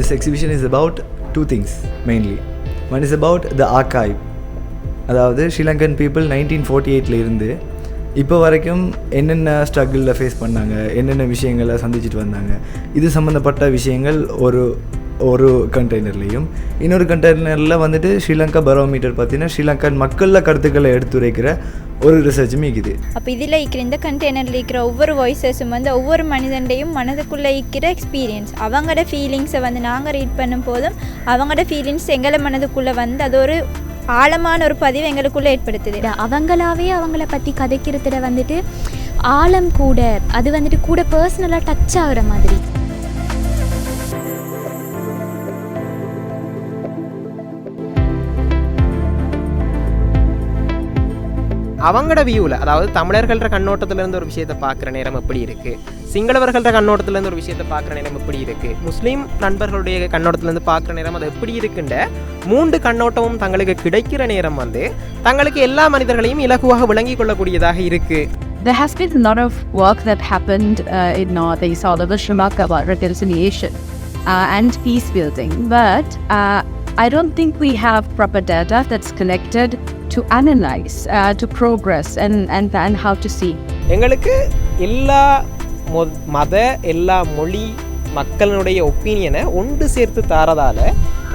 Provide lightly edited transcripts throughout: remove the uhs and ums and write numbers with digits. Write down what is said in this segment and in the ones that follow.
this exhibition is about two things mainly. One is about the archive. அதாவது Sri Lankan people 1948 இருந்து இப்போ வரைக்கும் என்னென்ன ஸ்ட்ரகிளில் ஃபேஸ் பண்ணாங்க, என்னென்ன விஷயங்களை சந்திச்சுட்டு வந்தாங்க, இது சம்மந்தப்பட்ட விஷயங்கள் ஒரு கண்டெய்னர்லேயும், இன்னொரு கண்டெய்னரில் வந்துட்டு ஸ்ரீலங்கா பரோமீட்டர் பார்த்தீங்கன்னா ஸ்ரீலங்கன் மக்களில் கருத்துக்களை எடுத்துரைக்கிற ஒரு ரிசர்ச்சும் இருக்குது. அப்போ இதில் இருக்கிற இந்த கண்டெய்னரில் இருக்கிற ஒவ்வொரு வாய்ஸஸும் வந்து ஒவ்வொரு மனிதண்டையும் மனதுக்குள்ளே இருக்கிற எக்ஸ்பீரியன்ஸ், அவங்களோட ஃபீலிங்ஸை வந்து நாங்கள் ரீட் பண்ணும் போதும் அவங்களோட ஃபீலிங்ஸ் எங்களை மனதுக்குள்ளே வந்து அது ஒரு ஆழமான ஒரு பதிவு எங்களுக்குள்ளே ஏற்படுத்துது. அவங்களாவே அவங்கள பற்றி கதைக்கிறதுல வந்துட்டு ஆழம் கூட, அது வந்துட்டு கூட பர்சனலாக டச் ஆகிற மாதிரி. அவங்களோட வியூவில், அதாவது தமிழர்கள்ற கண்ணோட்டத்திலேருந்து ஒரு விஷயத்தை பார்க்குற நேரம் எப்படி இருக்குது, சிங்களவர்கள்ற கண்ணோட்டத்திலேருந்து ஒரு விஷயத்தை பார்க்குற நேரம் எப்படி இருக்குது, முஸ்லீம் நண்பர்களுடைய கண்ணோட்டத்திலேருந்து பார்க்குற நேரம் அது எப்படி இருக்குன்ற 3 கண்ணோட்டமும் தங்களுக்கு கிடைக்கிற நேரம் வந்து தங்களுக்கு எல்லா மனிதர்களையும் இலகுவாக விளங்கி கொள்ளக்கூடியதாக இருக்குது. There has been a lot of work that happened in Northeast all over Sri Lanka about reconciliation and peace building, but I don't think we have proper data that's connected to analyze, to progress and how to see. எங்களுக்கு எல்லா மத, எல்லா மொழி மக்களுடைய ஒப்பீனியனை ஒன்று சேர்த்து தாரதால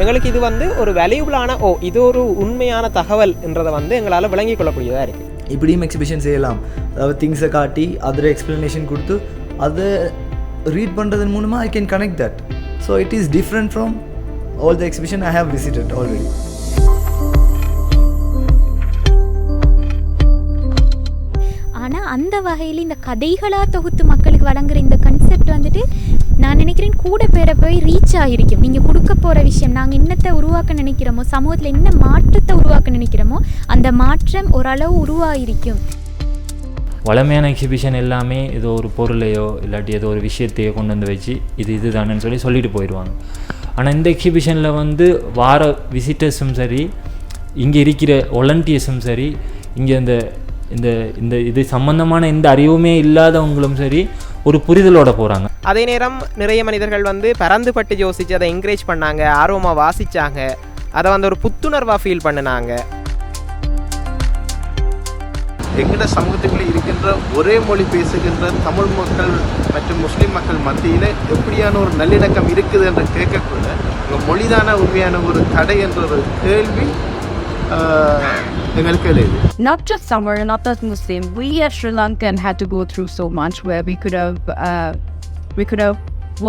எங்களுக்கு இது வந்து ஒரு வேல்யூபிளான இது ஒரு உண்மையான தகவல் என்றதை வந்து எங்களால் விளங்கி கொள்ளக்கூடியதாக இருக்குது. இப்படியும் எக்ஸிபிஷன் செய்யலாம். அதாவது திங்ஸை காட்டி அதில் எக்ஸ்ப்ளனேஷன் கொடுத்து அதை ரீட் பண்ணுறதன் மூலமாக I can connect that. So it is different from all the exhibition I have visited already. ஆனால் அந்த வகையில் இந்த கதைகளாக தொகுத்து மக்களுக்கு வழங்குற இந்த கன்செப்ட் வந்துட்டு நான் நினைக்கிறேன் கூட பேரை போய் ரீச் ஆகிருக்கும். நீங்கள் கொடுக்க போகிற விஷயம், நாங்கள் என்னத்தை உருவாக்க நினைக்கிறோமோ, சமூகத்தில் என்ன மாற்றத்தை உருவாக்க நினைக்கிறோமோ அந்த மாற்றம் ஓரளவு உருவாகிருக்கும். வளமையான எக்ஸிபிஷன் எல்லாமே ஏதோ ஒரு பொருளையோ இல்லாட்டி ஏதோ ஒரு விஷயத்தையோ கொண்டு வந்து வச்சு இது தானேன்னு சொல்லிட்டு போயிடுவாங்க. ஆனால் இந்த எக்ஸிபிஷனில் வந்து வார விசிட்டர்ஸும் சரி, இங்கே இருக்கிற வாலண்டியர்ஸும் சரி, இங்கே இந்த இந்த இந்த இது சம்பந்தமான எந்த அறிவுமே இல்லாதவங்களும் சரி ஒரு புரிதலோட போகிறாங்க. அதே நேரம் நிறைய மனிதர்கள் வந்து பறந்து பட்டு யோசித்து அதை என்கரேஜ் பண்ணாங்க, ஆர்வமாக வாசித்தாங்க, அதை வந்து ஒரு புத்துணர்வாக ஃபீல் பண்ணினாங்க. எங்கட சமூகத்துக்குள்ளே இருக்கின்ற ஒரே மொழி பேசுகின்ற தமிழ் மக்கள் மற்றும் முஸ்லீம் மக்கள் மத்தியில் எப்படியான ஒரு நல்லிணக்கம் இருக்குது என்று கேட்கக்குள்ள உங்கள் மொழிதான உண்மையான ஒரு தடை என்ற ஒரு கேள்வி எங்களுக்கு எழுது. Not just Tamil, not just Muslim. We as Sri Lankan had to go through so much where we could have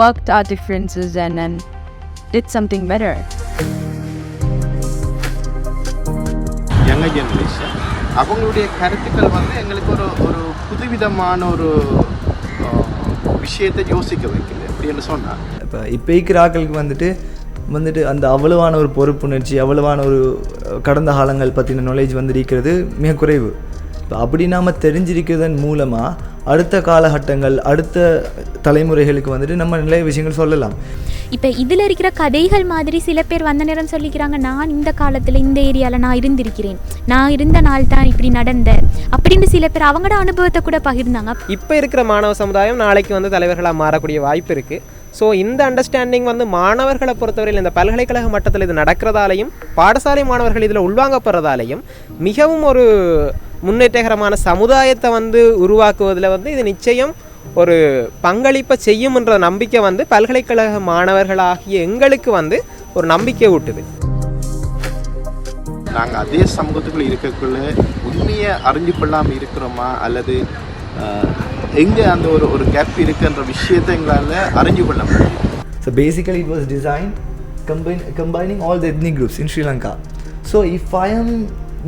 worked our differences and did something better. Younger generation, அவங்களுடைய கருத்துக்கள் வந்து எங்களுக்கு ஒரு புதுவிதமான ஒரு விஷயத்தை யோசிக்க வைக்குது அப்படின்னு சொன்னாங்க. இப்போ இருக்கிற ஆட்களுக்கு வந்துட்டு அந்த அவ்வளவான ஒரு பொறுப்புணர்ச்சி, அவ்வளவான ஒரு கடந்த காலங்கள் பற்றின நாலேஜ் வந்து இருக்கிறது மிக குறைவு. இப்போ அப்படி நாம் தெரிஞ்சிருக்கிறதன் மூலமாக அடுத்த காலகட்டங்கள், அடுத்த தலைமுறைகளுக்கு வந்துட்டு நம்ம நிறைய விஷயங்கள் சொல்லலாம். இப்போ இதில் இருக்கிற கதைகள் மாதிரி சில பேர் வந்த நேரம் சொல்லிக்கிறாங்க, நான் இந்த காலத்தில் இந்த ஏரியாவில் நான் இருந்திருக்கிறேன், நான் இருந்த நாள் தான் இப்படி நடந்த அப்படின்னு சில பேர் அவங்களோட அனுபவத்தை கூட பகிர்ந்தாங்க. இப்போ இருக்கிற மாணவ சமுதாயம் நாளைக்கு வந்து தலைவர்களாக மாறக்கூடிய வாய்ப்பு இருக்குது. ஸோ இந்த அண்டர்ஸ்டாண்டிங் வந்து மாணவர்களை பொறுத்தவரையில் இந்த பல்கலைக்கழக மட்டத்தில் இது நடக்கிறதாலையும் பாடசாலை மாணவர்கள் இதில் உள்வாங்கப்படுறதாலையும் மிகவும் ஒரு முன்னேற்றகரமான சமுதாயத்தை வந்து உருவாக்குவதில் வந்து இது நிச்சயம் ஒரு பங்களிப்பை செய்யும்ன்ற நம்பிக்கை வந்து பல்கலைக்கழக மாணவர்களாகிய எங்களுக்கு வந்து ஒரு நம்பிக்கை ஊட்டுது. நாங்கள் அதே சமூகத்துக்குள்ளே இருக்கக்குள்ள உண்மையை அறிஞ்சு கொள்ளாமல் இருக்கிறோமா அல்லது எங்கே அந்த ஒரு கேப் இருக்குன்ற விஷயத்தை எங்களால் அறிஞ்சு கொள்ள முடியும். So basically it was designed combining all the ethnic groups in Sri Lanka. So if I am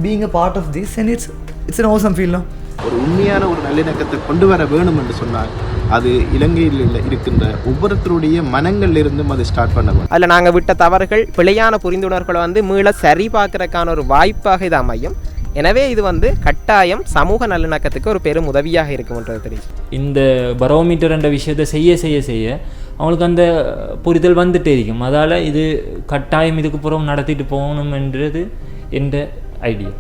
being a part of this, and it's an awesome feel, no? ஒரு உண்மையான ஒரு நல்லிணக்கத்தை கொண்டு வர வேணும் என்று சொன்னால் அது இலங்கையில் இருக்கின்ற ஒவ்வொருத்தருடைய மனங்கள்ல இருந்தும் அதை ஸ்டார்ட் பண்ண வேண்டும். அதில் நாங்கள் விட்ட தவறுகள், பிழையான புரிந்துணர்வுகளை வந்து மீள சரி பார்க்கறதுக்கான ஒரு வாய்ப்பாக இது அமையும். எனவே இது வந்து கட்டாயம் சமூக நல்லிணக்கத்துக்கு ஒரு பெரும் உதவியாக இருக்கும்ன்றது தெரியும். இந்த பரோமீட்டர் என்ற விஷயத்தை செய்ய அவங்களுக்கு அந்த புரிதல் வந்துட்டே இருக்கும். அதால் இது கட்டாயம் இதுக்கு புறம் நடத்திட்டு போகணும் என்றது என்ற ஐடியா.